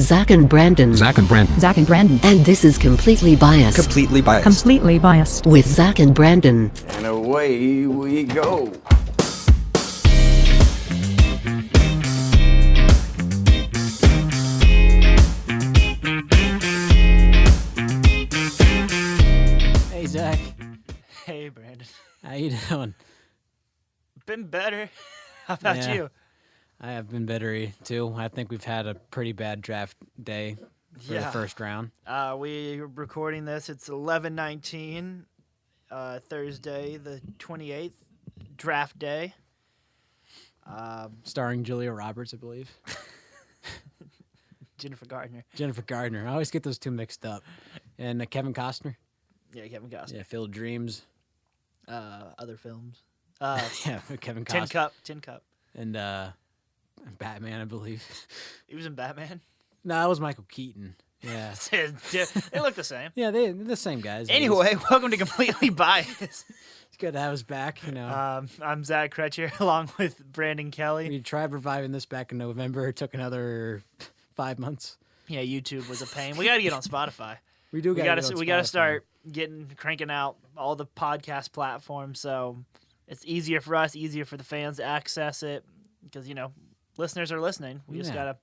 Zach and Brandon. Zach and Brandon. Zach and Brandon. And this is Completely Biased. Completely biased. Completely biased. With Zach and Brandon. And away we go. Hey, Zach. Hey, Brandon. How you doing? Been better. How about Yeah. you? I have been better too. I think we've had a pretty bad draft day for the first round. We're recording this. It's 11/19, Thursday, the 28th, draft day. Starring Julia Roberts, I believe. Jennifer Gardner. Jennifer Gardner. I always get those two mixed up. And Kevin Costner. Yeah, Kevin Costner. Yeah, Field of Dreams. Other films. Yeah, Kevin Costner. Tin Cup. And Batman, I believe. He was in Batman. No, that was Michael Keaton. Yeah. They look the same. Yeah, they're the same guys. Anyway, welcome to Completely Biased. It's good to have us back, you know. I'm Zach Kretcher along with Brandon Kelly. We tried reviving this back in November. It took another 5 months. Yeah, YouTube was a pain. We got to get on Spotify. We got to start cranking out all the podcast platforms, so it's easier for us, easier for the fans to access it, because listeners are listening. We just gotta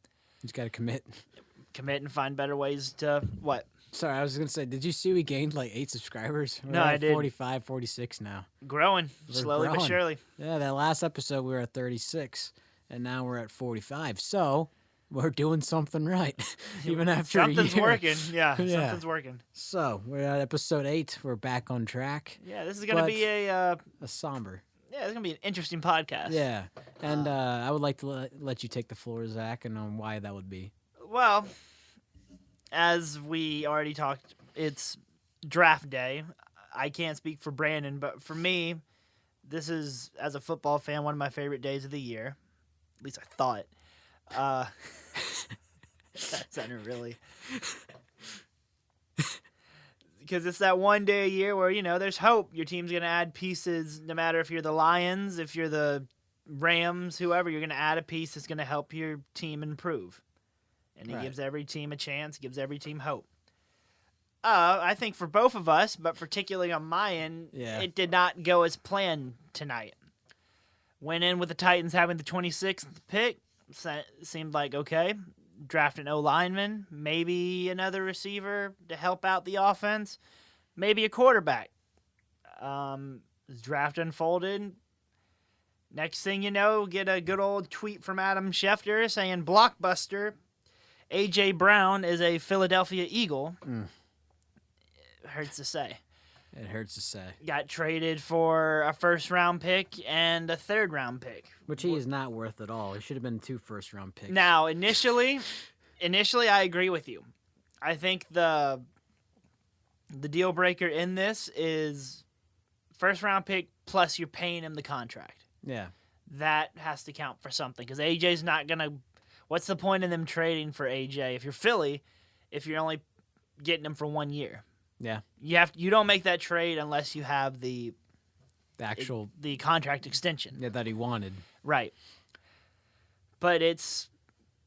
commit and find better ways to what. Sorry, I was gonna say, did you see we gained like 8 subscribers? We're No, at I did. 45, 46 now. Growing slowly but surely. Yeah, that last episode we were at 36, and now we're at 45. So we're doing something right, even after something's a year. working. Yeah, something's working. So we're at episode 8. We're back on track. Yeah, this is gonna be a somber. Yeah, it's gonna be an interesting podcast. Yeah, and I would like to let you take the floor, Zach, and on why that would be. Well, as we already talked, it's draft day. I can't speak for Brandon, but for me, this is, as a football fan, one of my favorite days of the year. At least I thought. That sounded really... Because it's that one day a year where, there's hope. Your team's going to add pieces, no matter if you're the Lions, if you're the Rams, whoever, you're going to add a piece that's going to help your team improve. And it gives every team a chance, gives every team hope. I think for both of us, but particularly on my end, it did not go as planned tonight. Went in with the Titans having the 26th pick. Seemed like, okay, draft an O-lineman, maybe another receiver to help out the offense, maybe a quarterback. Draft unfolded. Next thing you know, get a good old tweet from Adam Schefter saying, blockbuster, A.J. Brown is a Philadelphia Eagle. It hurts to say. It hurts to say. Got traded for a first-round pick and a third-round pick. Which he is not worth at all. He should have been 2 first-round picks. Now, initially, I agree with you. I think the deal breaker in this is first-round pick plus you're paying him the contract. Yeah. That has to count for something because AJ's not going to – what's the point in them trading for AJ if you're Philly if you're only getting him for 1 year? Yeah. You don't make that trade unless you have the contract extension. Yeah, that he wanted. Right. But it's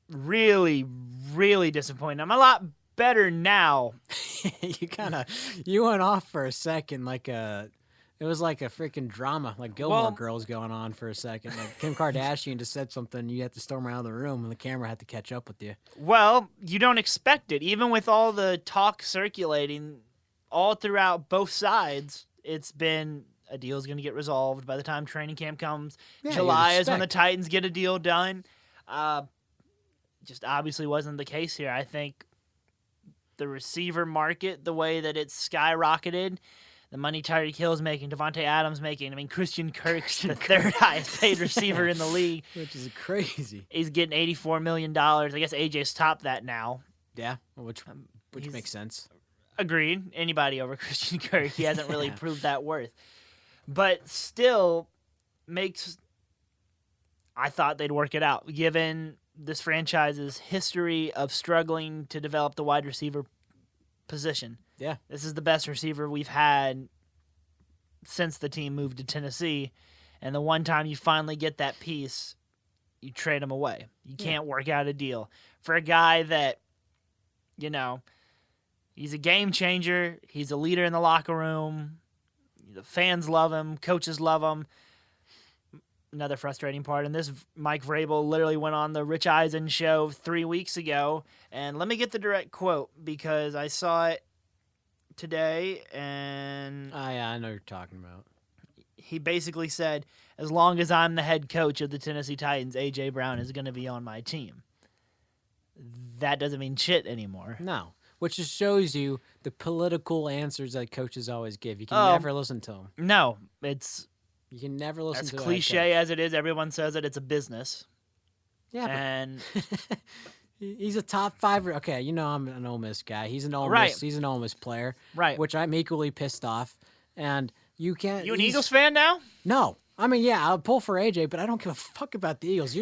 really, really disappointing. I'm a lot better now. You went off for a second it was like a freaking drama, like Gilmore Girls going on for a second. Like Kim Kardashian just said something, you had to storm out of the room, and the camera had to catch up with you. Well, you don't expect it. Even with all the talk circulating all throughout both sides, it's been a deal's going to get resolved by the time training camp comes. Yeah, July is when the Titans get a deal done. Just obviously wasn't the case here. I think the receiver market, the way that it's skyrocketed, the money Tyreek Hill's making, Devontae Adams making. I mean, Christian Kirk's the third highest paid receiver in the league. Which is crazy. He's getting $84 million. I guess AJ's topped that now. Yeah, which makes sense. Agreed. Anybody over Christian Kirk. He hasn't really proved that worth. But still I thought they'd work it out, given this franchise's history of struggling to develop the wide receiver position. Yeah. This is the best receiver we've had since the team moved to Tennessee. And the one time you finally get that piece, you trade him away. You can't work out a deal. For a guy that He's a game changer. He's a leader in the locker room. The fans love him. Coaches love him. Another frustrating part, and this Mike Vrabel literally went on the Rich Eisen show 3 weeks ago, and let me get the direct quote because I saw it today, and Oh, yeah, I know what you're talking about. he basically said, as long as I'm the head coach of the Tennessee Titans, A.J. Brown is going to be on my team. That doesn't mean shit anymore. No, which just shows you the political answers that coaches always give. You can never listen to them. No, it's You can never listen as to a head cliche coach. as it is. Everyone says that it's a business. Yeah, And but he's a top 5. Okay, I'm an Ole Miss guy. He's an Ole Right. Miss. He's an Ole Miss player, right. which I'm equally pissed off. And you can't. You an Eagles fan now? No. I mean, yeah, I'll pull for AJ, but I don't give a fuck about the Eagles.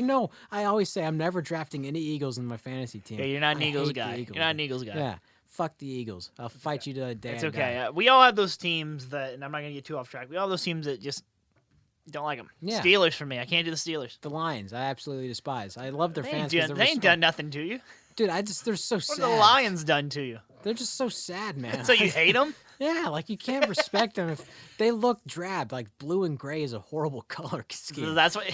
I always say I'm never drafting any Eagles in my fantasy team. Yeah, you're not an I Eagles hate the guy. Eagles. You're not an Eagles guy. Yeah, fuck the Eagles. I'll fight you to the day. It's I okay. die. We all have those teams that, and I'm not going to get too off track. We all have those teams that just don't like them. Yeah. Steelers for me. I can't do the Steelers. The Lions, I absolutely despise. I love their They fans. ain't, 'cause done, they're they ain't done nothing to you. Dude, they're so What sad. have the Lions done to you? They're just so sad, man. So you hate them? Yeah, like you can't respect them if they look drab. Like blue and gray is a horrible color scheme. So that's what.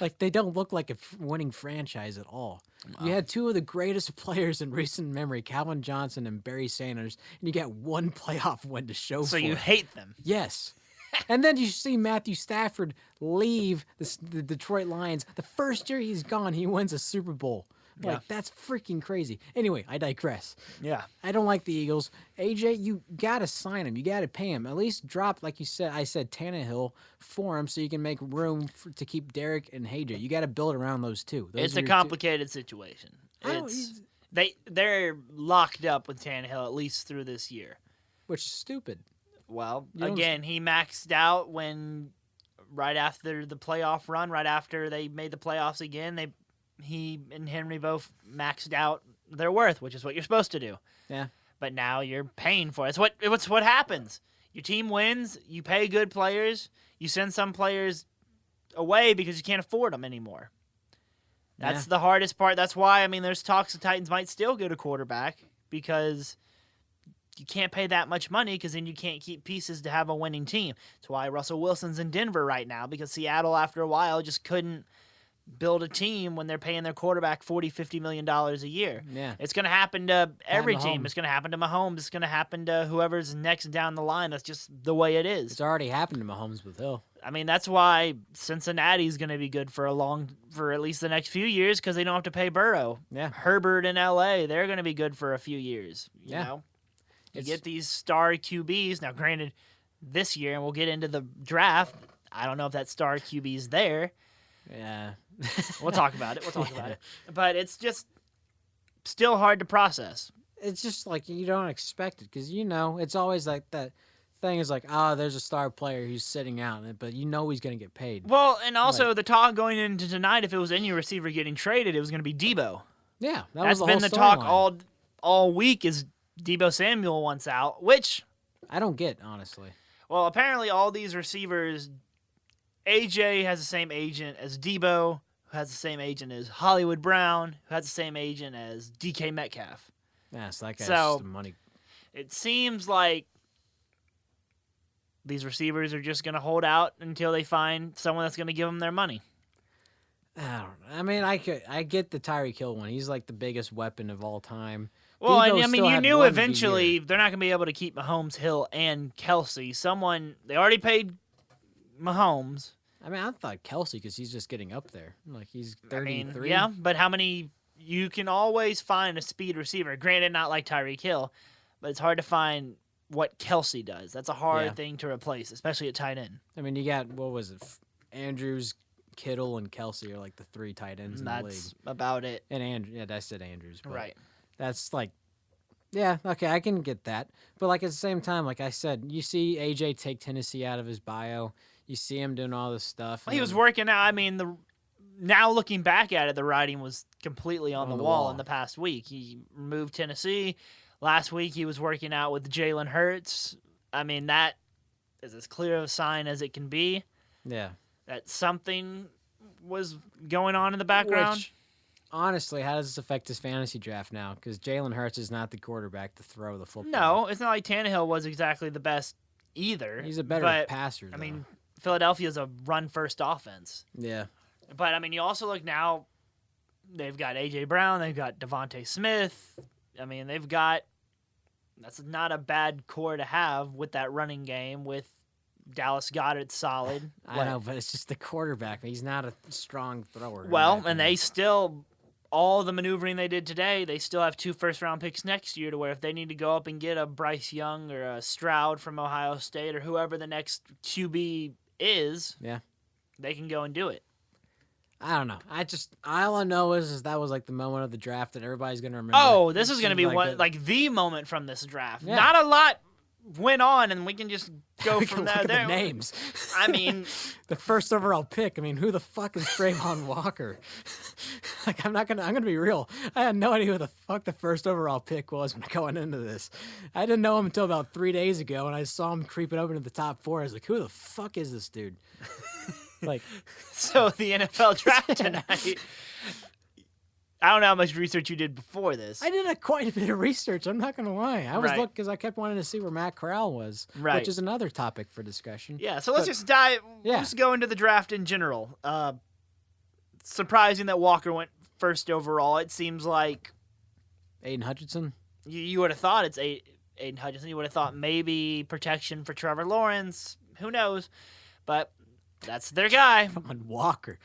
Like they don't look like a winning franchise at all. You had 2 of the greatest players in recent memory, Calvin Johnson and Barry Sanders, and you got 1 playoff win to show So for you it. hate them? Yes. And then you see Matthew Stafford leave the Detroit Lions. The first year he's gone, he wins a Super Bowl. Like, Yeah. that's freaking crazy. Anyway, I digress. Yeah. I don't like the Eagles. AJ, you got to sign him. You got to pay him. At least drop, like I said, Tannehill for him so you can make room to keep Derek and AJ. You got to build around those two. It's are a your complicated situation. I don't- They're locked up with Tannehill at least through this year. which is stupid. Well, You don't- again, he maxed out right after the playoff run, right after they made the playoffs again. He and Henry both maxed out their worth, which is what you're supposed to do. Yeah. But now you're paying for it. It's what happens. Your team wins. You pay good players. You send some players away because you can't afford them anymore. That's the hardest part. That's why, there's talks the Titans might still get a quarterback because you can't pay that much money because then you can't keep pieces to have a winning team. That's why Russell Wilson's in Denver right now because Seattle, after a while, just couldn't build a team when they're paying their quarterback $40, $50 million a year. Yeah. It's going to happen to every team. Mahomes. It's going to happen to Mahomes. It's going to happen to whoever's next down the line. That's just the way it is. It's already happened to Mahomes with Hill. That's why Cincinnati's going to be good for at least the next few years because they don't have to pay Burrow. Yeah. Herbert in LA, they're going to be good for a few years. You know, you It's- get these star QBs. Now, granted, this year, and we'll get into the draft. I don't know if that star QB's there. Yeah. We'll talk about it. But it's just still hard to process. It's just like you don't expect it because it's always like that thing is like, there's a star player who's sitting out, but he's going to get paid. Well, and also the talk going into tonight, if it was any receiver getting traded, it was going to be Debo. Yeah, That's been the talk all week. Is Debo Samuel wants out, which I don't get, honestly. well, apparently all these receivers, AJ has the same agent as Debo, who has the same agent as Hollywood Brown, who has the same agent as DK Metcalf. Yeah, so that guy's So- just the money. It seems like these receivers are just going to hold out until they find someone that's going to give them their money. I don't know. I get the Tyreek Hill one. He's like the biggest weapon of all time. Well, Debo and still you had knew one good eventually year. they're not going to be able to keep Mahomes, Hill, and Kelsey. They already paid Mahomes. I thought Kelsey because he's just getting up there. Like he's 33. Yeah, but how many? You can always find a speed receiver. Granted, not like Tyreek Hill, but it's hard to find what Kelsey does. That's a hard thing to replace, especially at tight end. You got what was it? Andrews, Kittle, and Kelsey are like the 3 tight ends in the league. That's about it. And I said Andrews. But Right. That's like, yeah, okay, I can get that. But like at the same time, like I said, you see AJ take Tennessee out of his bio. You see him doing all this stuff. Well, he and was working out. Now looking back at it, the writing was completely on the wall in the past week. He removed Tennessee. Last week he was working out with Jalen Hurts. That is as clear of a sign as it can be Yeah. that something was going on in the background. Which honestly, how does this affect his fantasy draft now? Because Jalen Hurts is not the quarterback to throw the football. No, it's not like Tannehill was exactly the best either. He's a better but, passer, though. I mean, Philadelphia's a run-first offense. Yeah. But, I mean, you also look now, they've got A.J. Brown, they've got Devontae Smith. I mean, they've got – that's not a bad core to have with that running game with Dallas Goedert solid. I know, but it's just the quarterback. He's not a strong thrower. Well, and they still – all the maneuvering they did today, they still have 2 first-round picks next year to where if they need to go up and get a Bryce Young or a Stroud from Ohio State or whoever the next QB is, they can go and do it. I don't know. All I know is that was like the moment of the draft that everybody's going to remember. Oh, this is going to be the moment from this draft. Yeah. Not a lot went on, and we can just go We from can look there. at the names. I mean, the first overall pick. I mean, who the fuck is Trayvon Walker? Like, I'm gonna be real. I had no idea who the fuck the first overall pick was when going into this. I didn't know him until about 3 days ago, and I saw him creeping up into the top 4. I was like, who the fuck is this dude? Like, so the NFL draft tonight. I don't know how much research you did before this. I did quite a bit of research. I'm not gonna lie. I was Right. looking because I kept wanting to see where Matt Corral was, Right. which is another topic for discussion. Yeah, so let's just dive. Yeah. Let's go into the draft in general. Surprising that Walker went first overall. It seems like Aiden Hutchinson. you would have thought it's Aiden Hutchinson. You would have thought maybe protection for Trevor Lawrence. Who knows? But that's their guy. On Walker.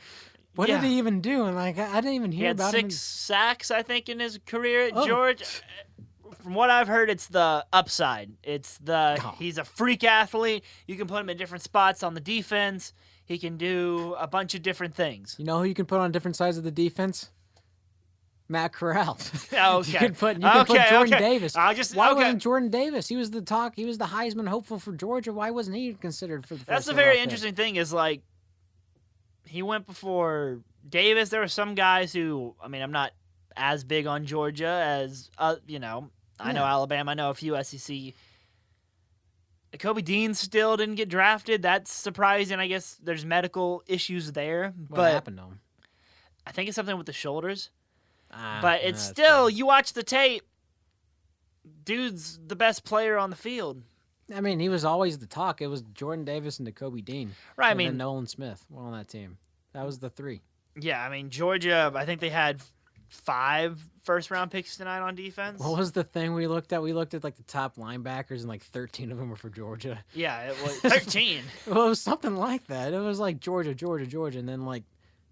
What Yeah. did he even do? And like, I didn't even He hear had about 6 sacks, I think, in his career at Oh. Georgia. From what I've heard, it's the upside. It's he's a freak athlete. You can put him in different spots on the defense. He can do a bunch of different things. You know who you can put on different sides of the defense? Matt Corral. Okay. You can put Jordan Davis. Why wasn't Jordan Davis? He was the talk. He was the Heisman hopeful for Georgia. Why wasn't he considered for the first That's the overall very pick? interesting thing is, like, he went before Davis. There were some guys who, I mean, I'm not as big on Georgia as, you know, I know Alabama. I know a few SEC. Kobe Dean still didn't get drafted. That's surprising. I guess there's medical issues there. What happened to him? I think it's something with the shoulders. Ah, But it's still, you watch the tape, dude's the best player on the field. I mean, he was always the talk. It was Jordan Davis and Kobe Dean. Right, I and mean- then Nolan Smith were on that team. That was the 3. Yeah, I mean, Georgia, I think they had 5 first-round picks tonight on defense. What was the thing we looked at? We looked at like the top linebackers, and like 13 of them were for Georgia. Yeah, it was 13. Well, it was something like that. It was like Georgia, and then like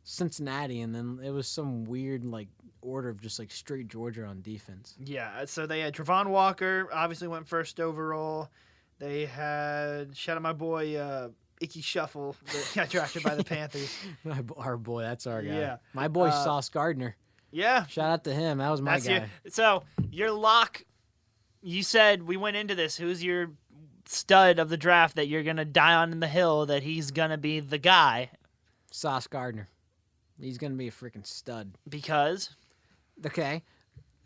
Cincinnati, and then it was some weird like order of just like straight Georgia on defense. Yeah, so they had Trevon Walker, obviously went first overall. They had, shout out my boy, Icky Shuffle, that got drafted by the Panthers. Our boy, that's our guy. Yeah. My boy Sauce Gardner. Yeah. Shout out to him. That was my guy. So, your lock, you said we went into this. Who's your stud of the draft that you're going to die on in the hill that he's going to be the guy? Sauce Gardner. He's gonna be a freaking stud. Because? Okay.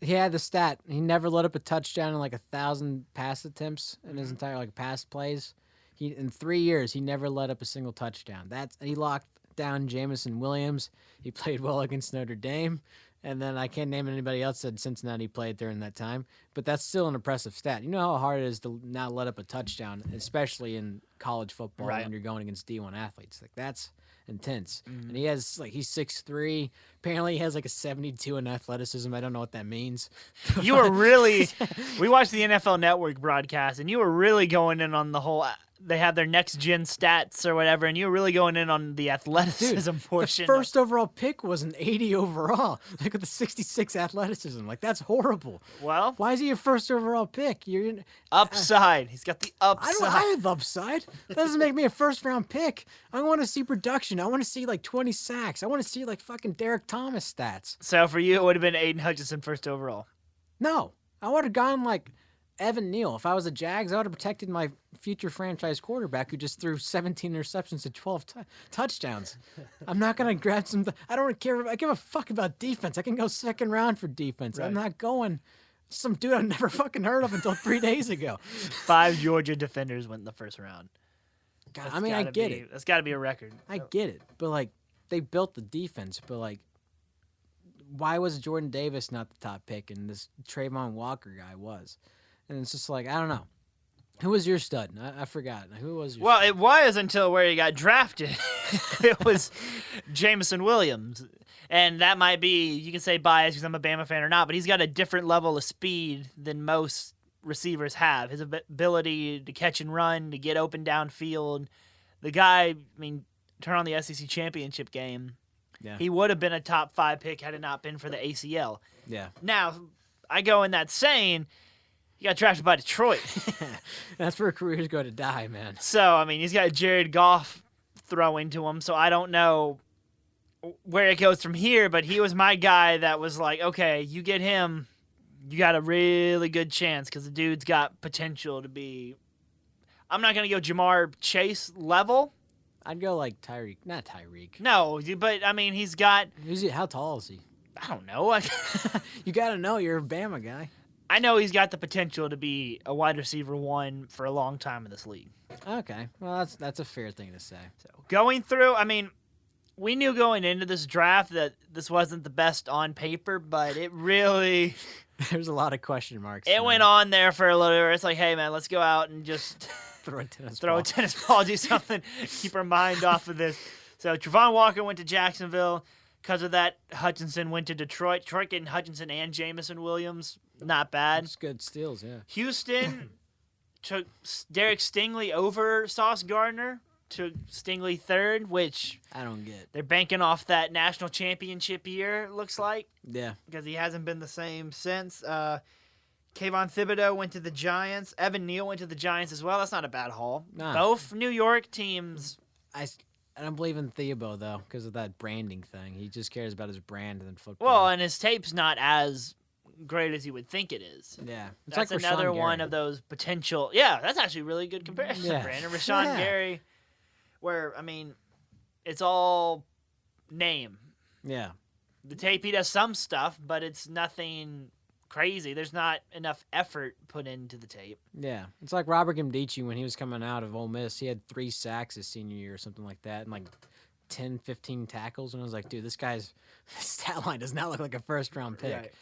He had the stat. He never let up a touchdown in like 1,000 pass attempts in his entire like pass plays. In 3 years, he never let up a single touchdown. He locked down Jamison Williams. He played well against Notre Dame. And then I can't name anybody else that Cincinnati played during that time. But that's still an impressive stat. You know how hard it is to not let up a touchdown, especially in college football when you're going against D1 athletes. Like, that's intense. And he has, like, he's 6'3". Apparently he has, like, a 72 in athleticism. I don't know what that means. You were really – we watched the NFL Network broadcast, and you were really going in on the whole – they have their next-gen stats or whatever, and you were really going in on the athleticism portion. The first overall pick was an 80 overall. Look at the 66 athleticism. Like, that's horrible. Well, why is he your first overall pick? Upside. He's got the upside. I have upside. That doesn't make me a first-round pick. I want to see production. I want to see, like, 20 sacks. I want to see, like, fucking Derek Thomas stats. So, for you, it would have been Aiden Hutchinson first overall. No. I would have gone, like, Evan Neal. If I was a Jags, I would have protected my future franchise quarterback who just threw 17 interceptions and 12 touchdowns. I'm not going to grab some. I don't care. I give a fuck about defense. I can go second round for defense. Right. I'm not going some dude I've never fucking heard of until 3 days ago. 5 Georgia defenders went in the first round. God, I mean, I get it. That's got to be a record. I get it. But, like, they built the defense. But, like, why was Jordan Davis not the top pick and this Trayvon Walker guy was? And it's just like, I don't know. Who was your stud? I forgot. Who was your Well, stud? it was until where he got drafted. It was Jameson Williams. And that might be, you can say biased because I'm a Bama fan or not, but he's got a different level of speed than most receivers have. His ability to catch and run, to get open downfield. The guy, I mean, turn on the SEC championship game. Yeah. He would have been a top 5 pick had it not been for the ACL. Yeah. Now, I go in that saying, he got drafted by Detroit. That's where careers go to die, man. So, I mean, he's got Jared Goff throwing to him, so I don't know where it goes from here, but he was my guy that was like, okay, you get him, you got a really good chance because the dude's got potential to be, I'm not going to go Jamar Chase level. I'd go like Tyreek. Not Tyreek. No, but, I mean, he's got, How tall is he? I don't know. You got to know. You're a Bama guy. I know he's got the potential to be a wide receiver 1 for a long time in this league. Okay. Well, that's a fair thing to say. So going through, I mean, we knew going into this draft that this wasn't the best on paper, but it really... There's a lot of question marks. It went on there for a little bit. It's like, hey, man, let's go out and just Throw a tennis throw ball. a tennis ball, do something, keep our mind off of this. So Trevon Walker went to Jacksonville. Because of that, Hutchinson went to Detroit. Detroit getting Hutchinson and Jameson Williams, not bad. That's good steals, yeah. Houston took Derek Stingley over Sauce Gardner, took Stingley third, which I don't get. they're banking off that national championship year, it looks like, Yeah. because he hasn't been the same since. Kayvon Thibodeau went to the Giants. Evan Neal went to the Giants as well. That's not a bad haul. Nah. Both New York teams. I don't believe in Theobald, though, because of that branding thing. He just cares about his brand and football. Well, and his tape's not as great as you would think it is. yeah. It's That's like another Rashawn one Gary. of those potential. Yeah, that's actually a really good comparison, Yeah. Brandon. Rashawn Yeah. Gary, where, I mean, it's all name. Yeah. The tape, he does some stuff, but it's nothing crazy. There's not enough effort put into the tape. Yeah. It's like Robert Gimdichi when he was coming out of Ole Miss. He had 3 sacks his senior year or something like that and like 10, 15 tackles. And I was like, dude, this guy's stat line does not look like a first-round pick.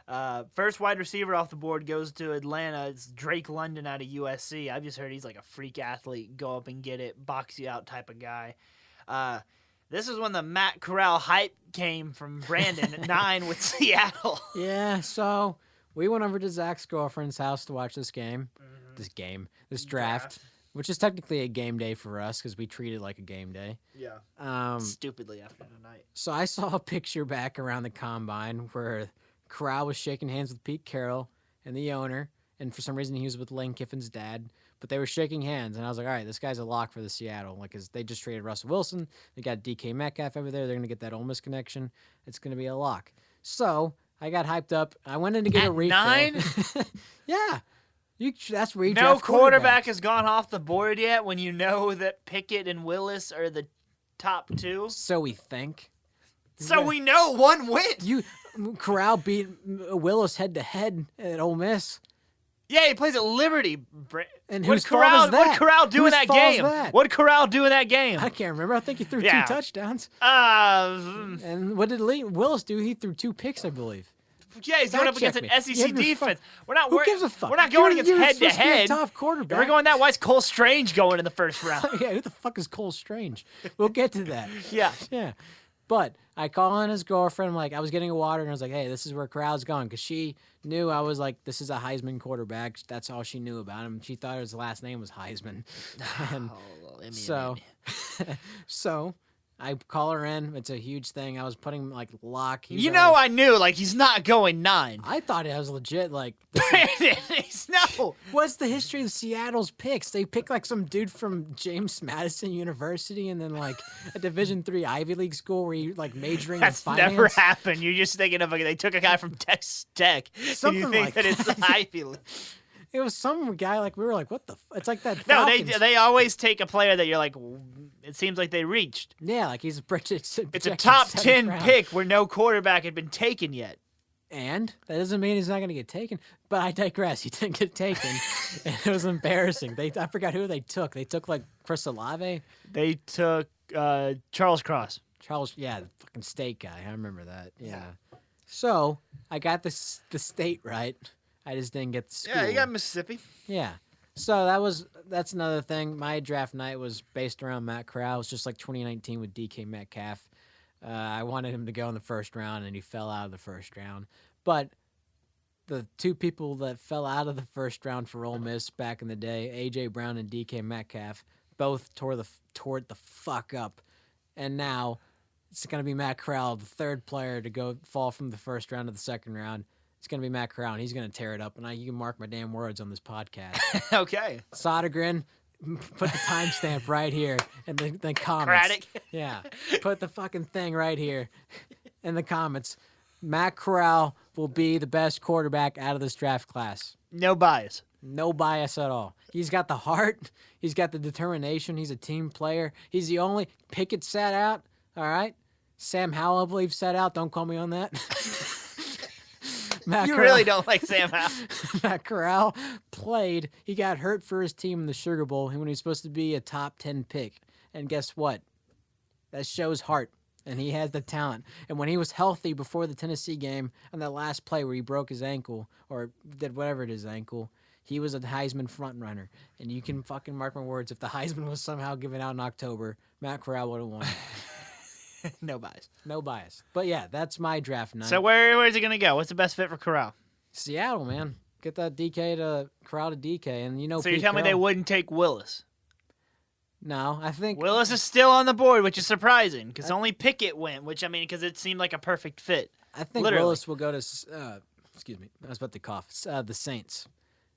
Right. First wide receiver off the board goes to Atlanta. It's Drake London out of USC. I've just heard he's like a freak athlete, go up and get it, box you out type of guy. This is when the Matt Corral hype came from Brandon at 9 with Seattle. Yeah, so we went over to Zach's girlfriend's house to watch this game. Mm-hmm. This draft, which is technically a game day for us because we treat it like a game day. Yeah. Stupidly after tonight. So I saw a picture back around the combine where Corral was shaking hands with Pete Carroll and the owner, and for some reason he was with Lane Kiffin's dad, but they were shaking hands, and I was like, all right, this guy's a lock for the Seattle. Like, 'cause they just traded Russell Wilson. They got DK Metcalf over there. They're going to get that Ole Miss connection. It's going to be a lock. So I got hyped up. I went in to get At a refill. 9? Yeah. That's where you No draft quarterback quarterbacks. has gone off the board yet when you know that Pickett and Willis are the top 2. So we think. So we know one win. Corral beat Willis head-to-head at Ole Miss. Yeah, he plays at Liberty. And What whose fault is that? What'd Corral do in Whose that fault is game? that? What'd Corral do in that game? I can't remember. I think he threw Yeah. 2 touchdowns. Uh, And what did Willis do? He threw 2 picks, I believe. yeah, he's going up Fact against check an me. SEC You have your defense. We're not Who worried. gives a fuck? We're not going against You're head to supposed be a head. top If quarterback. we're going that, why is Cole Strange going in the first round? Yeah, who the fuck is Cole Strange? We'll get to that. Yeah. Yeah. But I call on his girlfriend. I'm like, I was getting a water, and I was like, hey, this is where Corral's going. Because she knew I was like, this is a Heisman quarterback. That's all she knew about him. She thought his last name was Heisman. And so I call her in. It's a huge thing. I was putting like lock. He was You know, already- I knew, like, he's not going 9. I thought it was legit. Like, Brandon, no. what's the history of Seattle's picks? They pick like some dude from James Madison University and then like a Division III Ivy League school where you like majoring That's in finance. never happened. You're just thinking of, they took a guy from Texas Tech. Something and you think like that it's that. Ivy League. It was some guy like we were like, what the? It's like that. No, Falcons. they always take a player that you're like, it seems like they reached. Yeah, like he's a It's a projected top 7th 10 round. pick where no quarterback had been taken yet. And that doesn't mean he's not going to get taken. But I digress. He didn't get taken, and it was embarrassing. I forgot who they took. They took like Chris Olave, They took Charles Cross. Charles. Yeah, the fucking state guy. I remember that. Yeah. So I got the state right. I just didn't get the school. Yeah, you got Mississippi. Yeah. So that's another thing. My draft night was based around Matt Corral. It was just like 2019 with DK Metcalf. I wanted him to go in the first round, and he fell out of the first round. But the two people that fell out of the first round for Ole Miss back in the day, A.J. Brown and DK Metcalf, both tore the fuck up. And now it's going to be Matt Corral, the third player to fall from the first round to the second round. It's going to be Matt Corral, and he's going to tear it up. And you can mark my damn words on this podcast. Okay. Sodergren, put the timestamp right here in the comments. Craddock. Yeah. Put the fucking thing right here in the comments. Matt Corral will be the best quarterback out of this draft class. No bias. No bias at all. He's got the heart. He's got the determination. He's a team player. He's the only Pickett sat out. All right. Sam Howell, I believe, sat out. Don't call me on that. You really don't like Sam Howell. Matt Corral played. He got hurt for his team in the Sugar Bowl when he was supposed to be a top 10 pick. And guess what? That shows heart. And he has the talent. And when he was healthy before the Tennessee game on that last play where he broke his ankle or did whatever it is ankle, he was a Heisman front runner. And you can fucking mark my words, if the Heisman was somehow given out in October, Matt Corral would have won. No bias. No bias. But yeah, that's my draft night. So where's it going to go? What's the best fit for Corral? Seattle, man. Get that Corral to DK. And you know, So you're telling me they wouldn't take Willis? No, I think Willis is still on the board, which is surprising because only Pickett went, because it seemed like a perfect fit. I think Literally. Willis will go to, excuse me, I was about to cough, the Saints.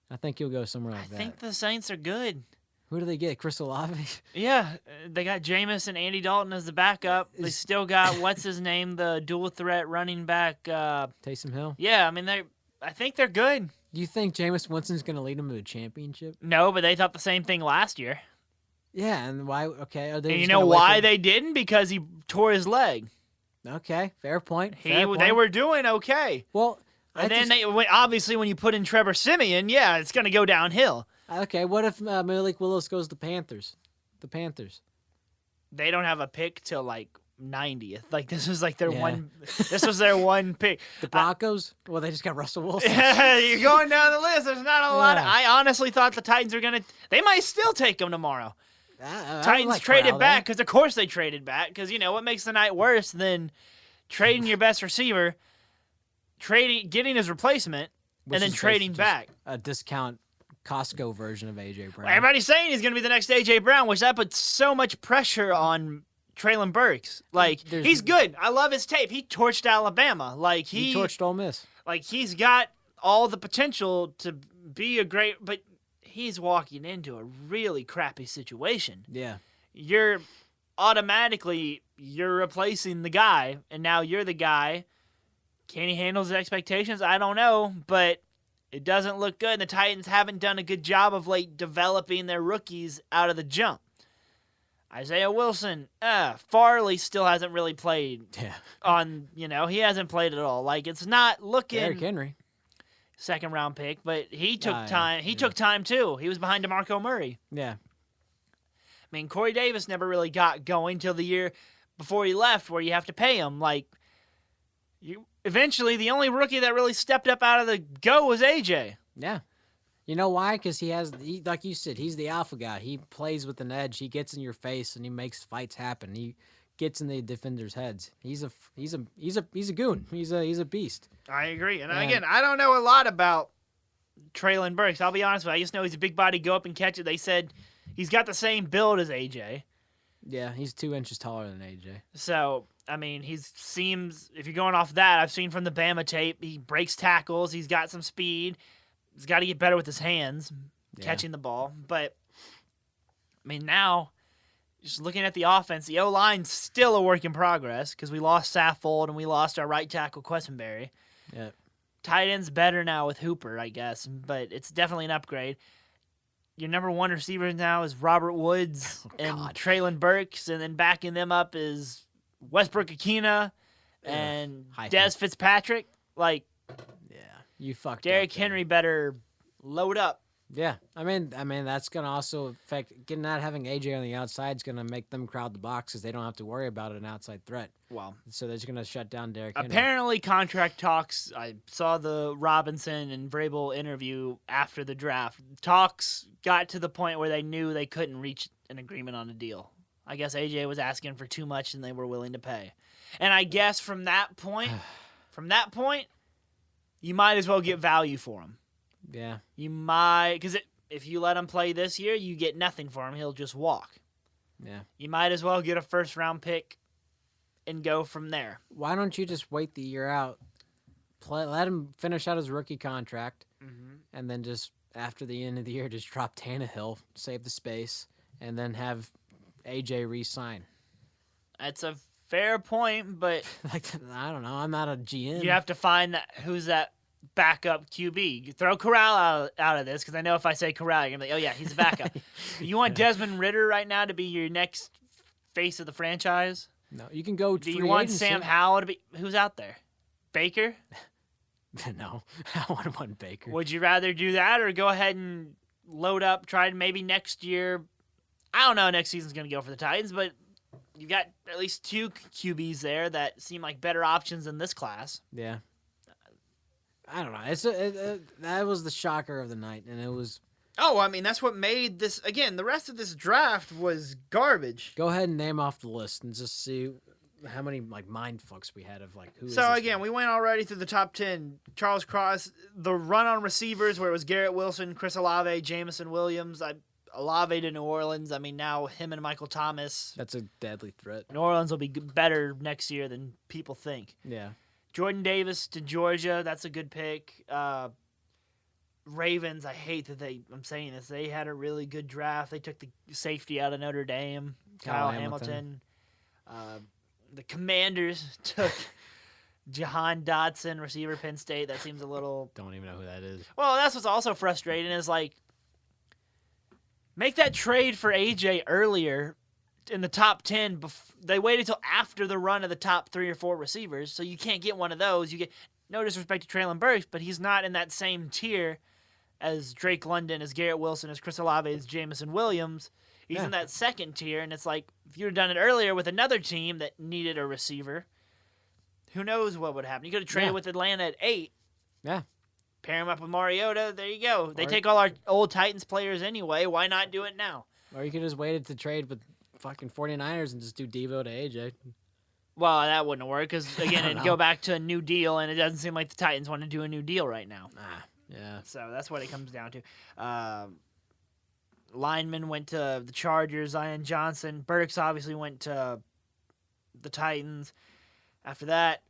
I think he'll go somewhere like that. I think the Saints are good. Who do they get? Chris Olave? Yeah, they got Jameis and Andy Dalton as the backup. They still got, what's his name, the dual threat running back. Taysom Hill? Yeah, I think they're good. Do you think Jameis Winston's going to lead them to a championship? No, but they thought the same thing last year. Yeah, and why? Okay. Are they And you just know gonna wait why for- they didn't? Because he tore his leg. Okay, fair point. They were doing okay. Well, And then obviously when you put in Trevor Siemian, yeah, it's going to go downhill. Okay, what if Malik Willis goes to the Panthers? The Panthers. They don't have a pick till like 90th. Like this was like their Yeah. one. This was their one pick. The Broncos? Well, they just got Russell Wilson. You're going down the list. There's not a lot. Yeah. I honestly thought the Titans were gonna. They might still take him tomorrow. I Titans like traded Corral, back because of course they traded back because what makes the night worse than trading your best receiver, getting his replacement, Which and then is trading basically just back. a discount Costco version of A.J. Brown. Everybody's saying he's going to be the next A.J. Brown, which that puts so much pressure on Traylon Burks. Like, he's good. I love his tape. He torched Alabama. Like, He torched Ole Miss. Like, he's got all the potential to be a great... But he's walking into a really crappy situation. Yeah. You're replacing the guy, and now you're the guy. Can he handle his expectations? I don't know, but... It doesn't look good. The Titans haven't done a good job of late developing their rookies out of the jump. Isaiah Wilson, Farley still hasn't really played. Yeah. He hasn't played at all. Like, it's not looking Derrick Henry. second round pick, but he took Yeah. time. He took time too. He was behind DeMarco Murray. Yeah. I mean, Corey Davis never really got going till the year before he left, where you have to pay him. Like, eventually, the only rookie that really stepped up out of the go was AJ. Yeah. You know why? Because like you said, he's the alpha guy. He plays with an edge. He gets in your face and he makes fights happen. He gets in the defenders' heads. He's a goon. He's a beast. I agree. And again, I don't know a lot about Traylon Burks. I'll be honest with you. I just know he's a big body, go up and catch it. They said he's got the same build as AJ. Yeah, he's 2 inches taller than AJ. So, I mean, seems, if you're going off that, I've seen from the Bama tape, he breaks tackles. He's got some speed. He's got to get better with his hands, catching the ball. But, I mean, now, just looking at the offense, the O-line's still a work in progress because we lost Saffold and we lost our right tackle, Questenberry. Yeah. Tight end's better now with Hooper, I guess, but it's definitely an upgrade. Your number one receiver now is Robert Woods and Traylon Burks, and then backing them up is Westbrook Akina and Des Fitzpatrick. Like, yeah, you fucked Derrick up, Henry better load up. Yeah, I mean that's gonna also affect not having AJ on the outside is gonna make them crowd the box because they don't have to worry about an outside threat. Well, So they're just gonna shut down Derrick Henry. apparently contract talks. I saw the Robinson and Vrabel interview after the draft. Talks got to the point where they knew they couldn't reach an agreement on a deal. I guess AJ was asking for too much and they were willing to pay. And I guess from that point, you might as well get value for him. Yeah. You might, because if you let him play this year, you get nothing for him. He'll just walk. Yeah. You might as well get a first-round pick and go from there. Why don't you just wait the year out, let him finish out his rookie contract, and then just after the end of the year, just drop Tannehill, save the space, and then have AJ re-sign. That's a fair point, but Like, I don't know. I'm not a GM. you have to find who's that backup QB. You throw Corral out of this, because I know if I say Corral, you're going to be like, oh, yeah, he's a backup. You want Desmond Ridder right now to be your next face of the franchise? No, you can go. Do you want Sam Howell to be? Who's out there? Baker? No, I want one Baker. Would you rather do that or go ahead and load up, try to maybe next year? I don't know how next season's going to go for the Titans, but you got at least 2 QBs there that seem like better options than this class. Yeah. I don't know. That was the shocker of the night, and it was. Oh, I mean, that's what made this, again, the rest of this draft was garbage. Go ahead and name off the list and just see how many mind fucks we had of who. So again, we went already through the top 10. Charles Cross, the run on receivers where it was Garrett Wilson, Chris Olave, Jameson Williams. Olave to New Orleans. I mean, now him and Michael Thomas. That's a deadly threat. New Orleans will be better next year than people think. Yeah. Jordan Davis to Georgia. That's a good pick. Ravens, I hate that I'm saying this. They had a really good draft. They took the safety out of Notre Dame, Kyle Hamilton. The Commanders took Jahan Dotson, receiver, Penn State. That seems a little... Don't even know who that is. Well, that's what's also frustrating is, make that trade for AJ earlier in the top 10. They waited till after the run of the top 3 or 4 receivers, so you can't get one of those. You get no disrespect to Traylon Burks, but he's not in that same tier as Drake London, as Garrett Wilson, as Chris Olave, as Jameson Williams. He's in that second tier, and it's like, if you'd have done it earlier with another team that needed a receiver, who knows what would happen. You could have traded with Atlanta at 8. Yeah. Pair him up with Mariota. There you go. They take all our old Titans players anyway. Why not do it now? Or you could just waited to trade with fucking 49ers and just do Devo to AJ. Well, that wouldn't work because, again, it'd go back to a new deal, and it doesn't seem like the Titans want to do a new deal right now. Yeah. So that's what it comes down to. Lineman went to the Chargers, Zion Johnson. Burks obviously went to the Titans. After that,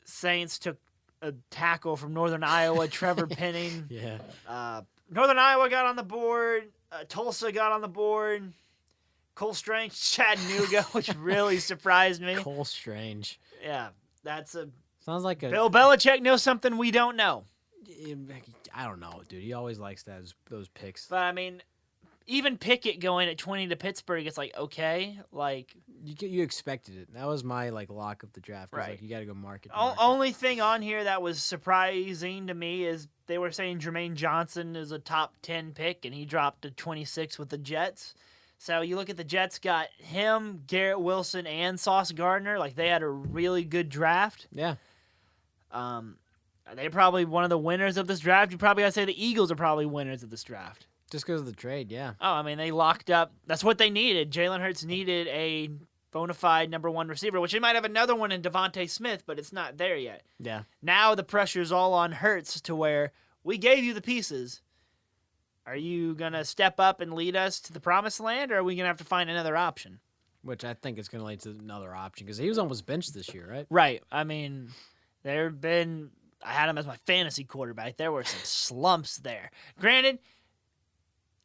Saints took a tackle from Northern Iowa, Trevor Penning. Yeah. Northern Iowa got on the board. Tulsa got on the board. Cole Strange, Chattanooga, which really surprised me. Cole Strange. Yeah, that's a... Sounds like a... Bill Belichick knows something we don't know. I don't know, dude. He always likes those picks. But, I mean, even Pickett going at 20 to Pittsburgh, it's okay. You expected it. That was my, lock of the draft. Right. You got to go market. Only thing on here that was surprising to me is they were saying Jermaine Johnson is a top 10 pick, and he dropped to 26 with the Jets. So you look at the Jets, got him, Garrett Wilson, and Sauce Gardner. They had a really good draft. Yeah. They're probably one of the winners of this draft. You probably got to say the Eagles are probably winners of this draft. Just because of the trade, yeah. Oh, I mean, they locked up. That's what they needed. Jalen Hurts needed a bona fide number 1 receiver, which they might have another one in Devontae Smith, but it's not there yet. Yeah. Now the pressure's all on Hurts to where we gave you the pieces. Are you going to step up and lead us to the promised land, or are we going to have to find another option? Which I think is going to lead to another option, because he was almost benched this year, right? Right. I mean, I had him as my fantasy quarterback. There were some slumps there. Granted,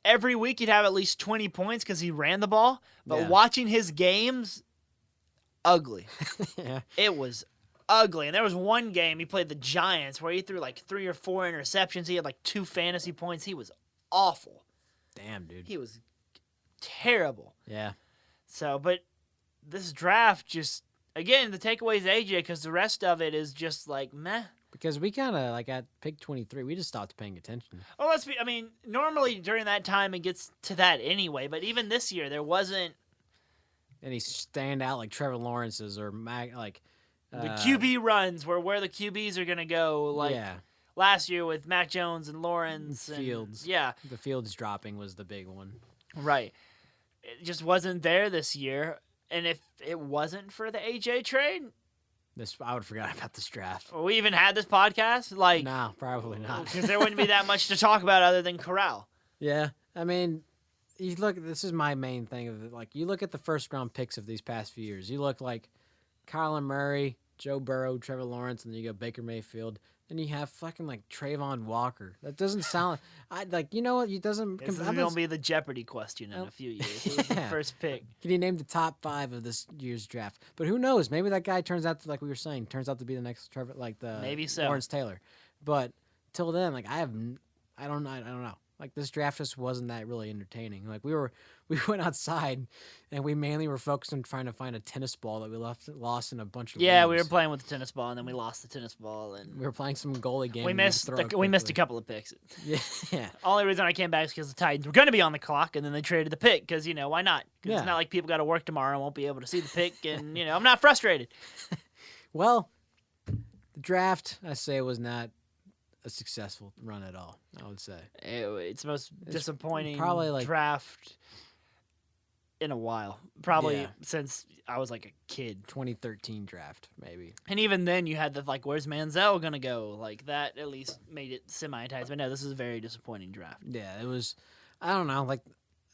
every week he'd have at least 20 points because he ran the ball, but watching his games, ugly. Yeah. It was ugly. And there was one game he played the Giants where he threw 3 or 4 interceptions. He had 2 fantasy points. He was awful. Damn, dude. He was terrible. Yeah. So, but this draft just, again, the takeaway is AJ because the rest of it is just meh. Because we kind of, like, at pick 23, we just stopped paying attention. Well, I mean, normally during that time it gets to that anyway, but even this year there wasn't Any standout, like Trevor Lawrence's or the QB runs where the QBs are going to go, like last year with Mac Jones and Lawrence. And Fields. Yeah. The Fields dropping was the big one. Right. It just wasn't there this year. And if it wasn't for the AJ trade, I would forgot about this draft. we even had this podcast. Like, no, probably not. Because there wouldn't be that much to talk about other than Corral. Yeah, I mean, you look. This is my main thing of it. Like, you look at the first round picks of these past few years. You look like Kyler Murray, Joe Burrow, Trevor Lawrence, and then you go Baker Mayfield. Then you have fucking like Trayvon Walker. That doesn't sound. You know what? It doesn't. This is gonna be the Jeopardy question in a few years. Who was the first pick? Can you name the top 5 of this year's draft? But who knows? Maybe that guy turns out to, like we were saying, turns out to be the next Trevor, like the maybe so. Lawrence Taylor. But till then, like I don't know. Like this draft just wasn't that really entertaining. Like we went outside and we mainly were focused on trying to find a tennis ball that we lost in a bunch of Yeah, leagues. we were playing with the tennis ball and then we lost the tennis ball and we were playing some goalie game. We missed a couple of picks. Yeah. Only reason I came back is because the Titans were going to be on the clock and then they traded the pick because why not? Because it's not like people got to work tomorrow and won't be able to see the pick and I'm not frustrated. Well, the draft I say was not a successful run at all, I would say. It's the most disappointing probably draft in a while. Probably since I was like a kid. 2013 draft, maybe. And even then you had the where's Manziel going to go? Like that at least made it semi-enticing. But no, this is a very disappointing draft. Yeah, it was, I don't know, like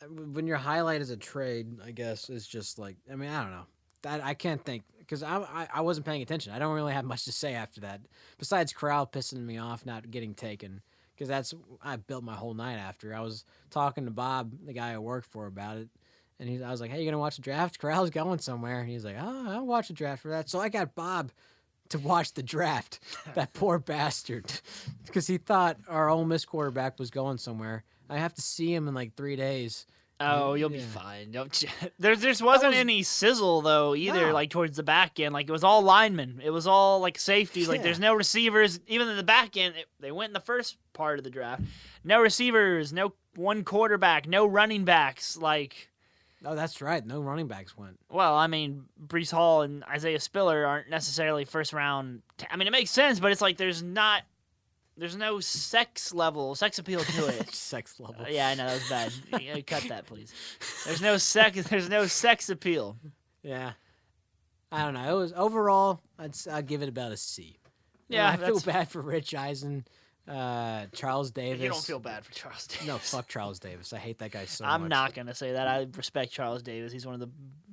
when your highlight is a trade, I guess, is just like, I mean, I don't know. I can't think, because I wasn't paying attention. I don't really have much to say after that, besides Corral pissing me off not getting taken, because I built my whole night after. I was talking to Bob, the guy I work for, about it, and I was like, hey, you going to watch the draft? Corral's going somewhere. And he's like, oh, I'll watch the draft for that. So I got Bob to watch the draft, that poor bastard, because he thought our Ole Miss quarterback was going somewhere. I have to see him in like 3 days. Oh, you'll be fine. There wasn't any sizzle though either. No. Like towards the back end, like it was all linemen. It was all like safeties. Like there's no receivers. Even in the back end, they went in the first part of the draft. No receivers. No one quarterback. No running backs. Like, oh, that's right. No running backs went. well, I mean, Breece Hall and Isaiah Spiller aren't necessarily first round. I mean, it makes sense, but it's like there's no sex appeal to it. Sex level. Yeah, I know that was bad. Yeah, cut that, please. There's no sex appeal. Yeah, I don't know. It was overall, I'd give it about a C. Yeah, I feel bad for Rich Eisen, Charles Davis. You don't feel bad for Charles Davis. No, fuck Charles Davis. I hate that guy so much. I'm not gonna say that. I respect Charles Davis. He's one of the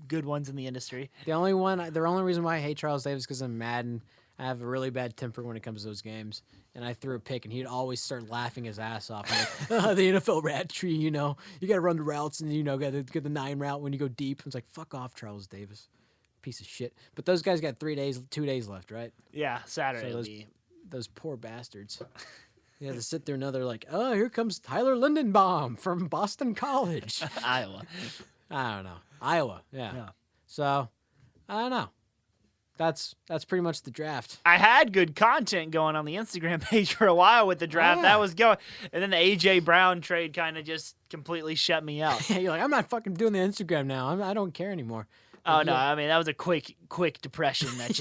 good ones in the industry. The only reason why I hate Charles Davis is because I'm Madden. I have a really bad temper when it comes to those games. And I threw a pick, and he'd always start laughing his ass off. I'm like, the NFL rat tree, you got to run the routes, and, got to get the 9 route when you go deep. It's like, fuck off, Charles Davis. Piece of shit. But those guys got 2 days left, right? Yeah, Saturday. So those poor bastards. They had to sit there another, like, oh, here comes Tyler Lindenbaum from Boston College. Iowa. I don't know. Iowa, yeah. So, I don't know. That's pretty much the draft. I had good content going on the Instagram page for a while with the draft. Oh, yeah. That was going. And then the A.J. Brown trade kind of just completely shut me out. You're like, I'm not fucking doing the Instagram now. I don't care anymore. Oh, no. I mean, that was a quick depression that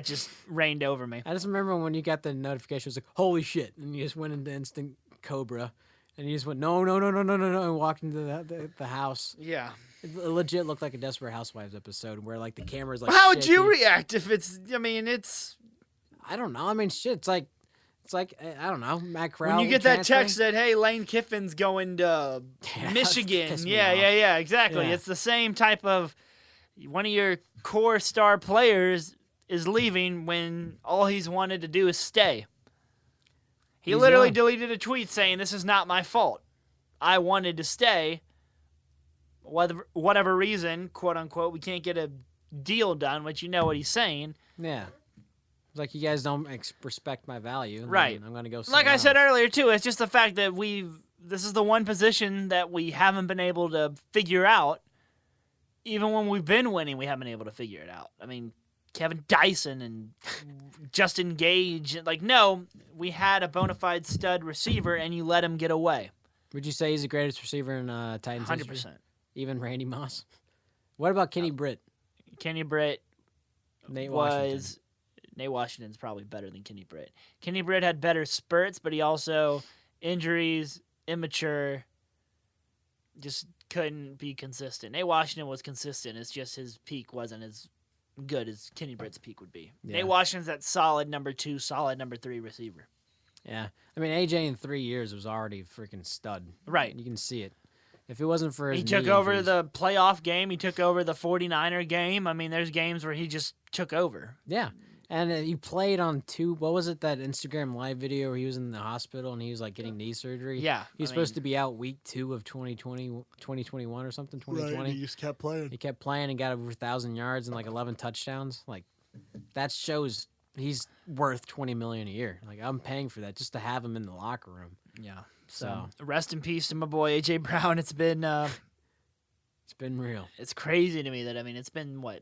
just reigned over me. I just remember when you got the notification, it was like, holy shit. And you just went into instant Cobra. And you just went, no, and walked into the house. Yeah. It legit looked like a Desperate Housewives episode where, like, the camera's like, how would shaking. you react if it's, I don't know. I mean, shit, it's like, I don't know, Matt Corral. When you get that text that, hey, Lane Kiffin's going to Michigan. Yeah, exactly. Yeah. It's the same type of, one of your core star players is leaving when all he's wanted to do is stay. He literally deleted a tweet saying, this is not my fault. I wanted to stay. Whatever reason, quote unquote, we can't get a deal done, which you know what he's saying. Yeah. It's like, you guys don't respect my value. Right. I'm going to go like I else. said earlier, too, it's just the fact that this is the one position that we haven't been able to figure out. Even when we've been winning, we haven't been able to figure it out. I mean, Kevin Dyson and Justin Gage. Like, no, we had a bona fide stud receiver, and you let him get away. Would you say he's the greatest receiver in Titans 100%. history? Even Randy Moss? What about Kenny Britt? Kenny Britt Nate was... Nate Washington's probably better than Kenny Britt. Kenny Britt had better spurts, but he also... injuries, immature, just couldn't be consistent. Nate Washington was consistent. It's just his peak wasn't as good as Kenny Britt's peak would be. Yeah. Nate Washington's that solid number 2, solid number 3 receiver. Yeah. I mean, AJ in 3 years was already a freaking stud. Right. You can see it. If it wasn't for his He took over the playoff game. He took over the 49er game. I mean, there's games where he just took over. Yeah. And he played on what was it, that Instagram live video where he was in the hospital and he was like getting knee surgery? Yeah. He was supposed to be out week 2 of 2021 or something, 2020. Right, he just kept playing. He kept playing and got over 1,000 yards and like 11 touchdowns. Like, that shows he's worth $20 million a year. Like, I'm paying for that just to have him in the locker room. Yeah. So rest in peace to my boy A.J. Brown. It's been real. It's crazy to me that, I mean, it's been, what,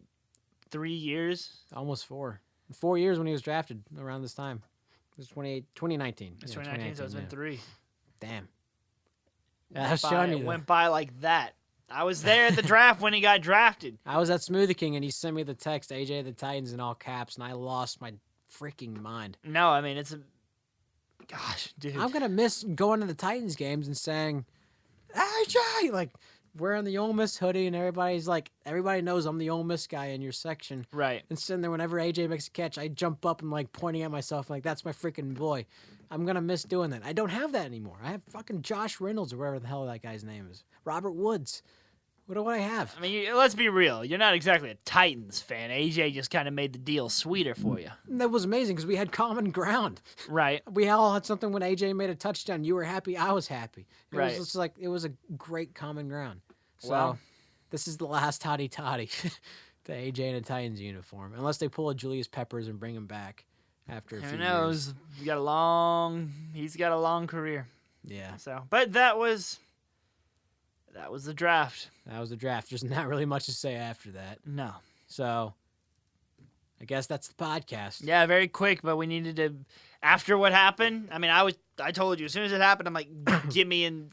3 years? Almost 4. 4 years when he was drafted around this time. It was 2019. It's 2019, so it's been 3. Damn. Yeah, I was showing you. It went by like that. I was there at the draft when he got drafted. I was at Smoothie King, and he sent me the text, AJ the Titans in all caps, and I lost my freaking mind. No, I mean, it's a... Gosh, dude. I'm going to miss going to the Titans games and saying, AJ! Like, wearing the Ole Miss hoodie, and everybody knows I'm the Ole Miss guy in your section. Right. And sitting there, whenever AJ makes a catch, I jump up and, like, pointing at myself, like, that's my freaking boy. I'm going to miss doing that. I don't have that anymore. I have fucking Josh Reynolds or whatever the hell that guy's name is. Robert Woods. What do I have? I mean, let's be real. You're not exactly a Titans fan. AJ just kind of made the deal sweeter for you. That was amazing because we had common ground. Right. We all had something when AJ made a touchdown. You were happy. I was happy. It was just like, it was a great common ground. So, this is the last toddy-toddy, the AJ in a Titans uniform. Unless they pull a Julius Peppers and bring him back after a few years. Who knows? He's got a long career. Yeah. So, but that was the draft. That was the draft. There's not really much to say after that. No. So, I guess that's the podcast. Yeah, very quick, but we needed to, after what happened, I mean, I told you, as soon as it happened, I'm like, get me in,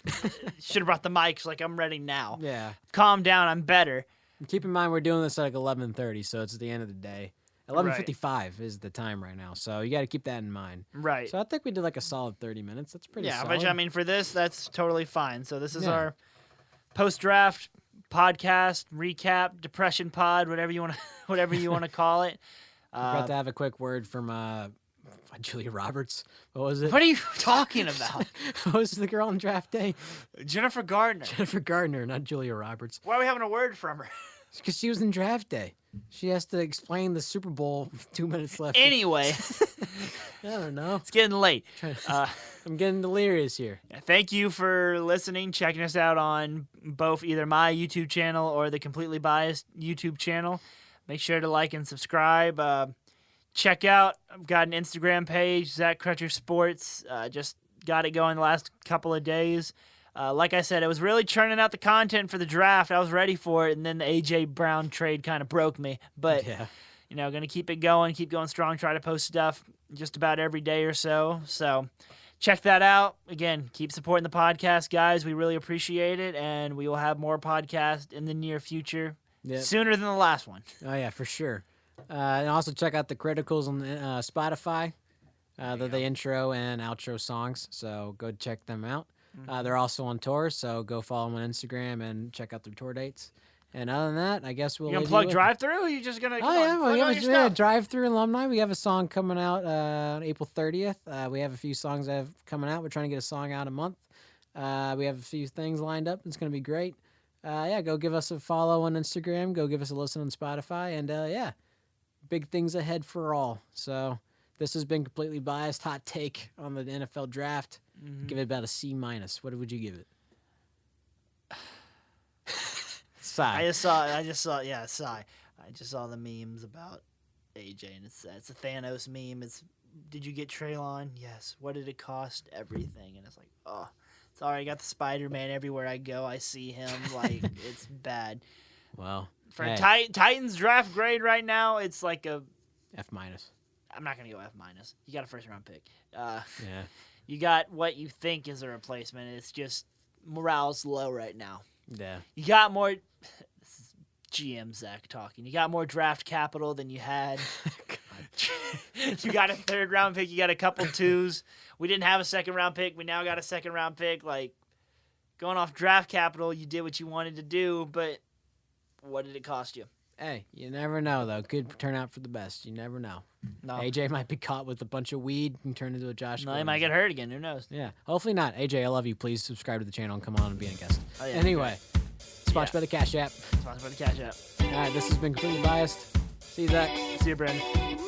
should have brought the mics, like, I'm ready now. Yeah. Calm down, I'm better. Keep in mind, we're doing this at like 11:30, so it's at the end of the day. 11:55 is the time right now, so you got to keep that in mind. Right. So I think we did like a solid 30 minutes. That's pretty solid. Yeah, but I mean, for this, that's totally fine. So this is our post-draft podcast, recap, depression pod, whatever you want to call it. Got to have a quick word from Julia Roberts. What was it? What are you talking about? What was the girl on draft day? Jennifer Gardner. Jennifer Gardner, not Julia Roberts. Why are we having a word from her? Because she was in draft day. She has to explain the Super Bowl with 2 minutes left. Anyway. I don't know. It's getting late. I'm getting delirious here. Thank you for listening, checking us out on both either my YouTube channel or the Completely Biased YouTube channel. Make sure to like and subscribe. Check out, I've got an Instagram page, Zach Crutcher Sports. Just got it going the last couple of days. Like I said, it was really churning out the content for the draft. I was ready for it, and then the A.J. Brown trade kind of broke me. But, going to keep it going, keep going strong, try to post stuff just about every day or so. So check that out. Again, keep supporting the podcast, guys. We really appreciate it, and we will have more podcasts in the near future, sooner than the last one. Oh, yeah, for sure. And also check out the Criticals on Spotify. They're the intro and outro songs, so go check them out. They're also on tour, so go follow them on Instagram and check out their tour dates. And other than that, I guess we'll. You gonna plug drive-through? Or are you just gonna? We have drive-through alumni. We have a song coming out on April 30th. We have a few songs that have coming out. We're trying to get a song out a month. We have a few things lined up. It's gonna be great. Go give us a follow on Instagram. Go give us a listen on Spotify, and big things ahead for all. So this has been Completely Biased. Hot take on the NFL draft. Give it about a C-. What would you give it? Sigh. I just saw the memes about AJ, and it's a Thanos meme. It's, did you get Traylon? Yes. What did it cost? Everything. And it's like, oh, sorry, I got the Spider-Man everywhere I go. I see him. Like, it's bad. Well, For hey, Titans draft grade right now, it's like a F minus. I'm not gonna go F minus. You got a first round pick. Yeah. You got what you think is a replacement. It's just morale's low right now. Yeah. You got more. This is GM Zach talking. You got more draft capital than you had. You got a 3rd round pick. You got a couple 2s. We didn't have a 2nd round pick. We now got a 2nd round pick. Like, going off draft capital, you did what you wanted to do, but what did it cost you? Hey, you never know, though. Could turn out for the best. You never know. No. AJ might be caught with a bunch of weed and turn into a Josh. No, he Gordon. might get hurt again. Who knows? Yeah, hopefully not. AJ, I love you. Please subscribe to the channel and come on and be a guest. Oh, yeah, anyway, sponsored by the Cash App. Sponsored by the Cash App. All right, this has been Completely Biased. See you, Zach. See you, Brandon.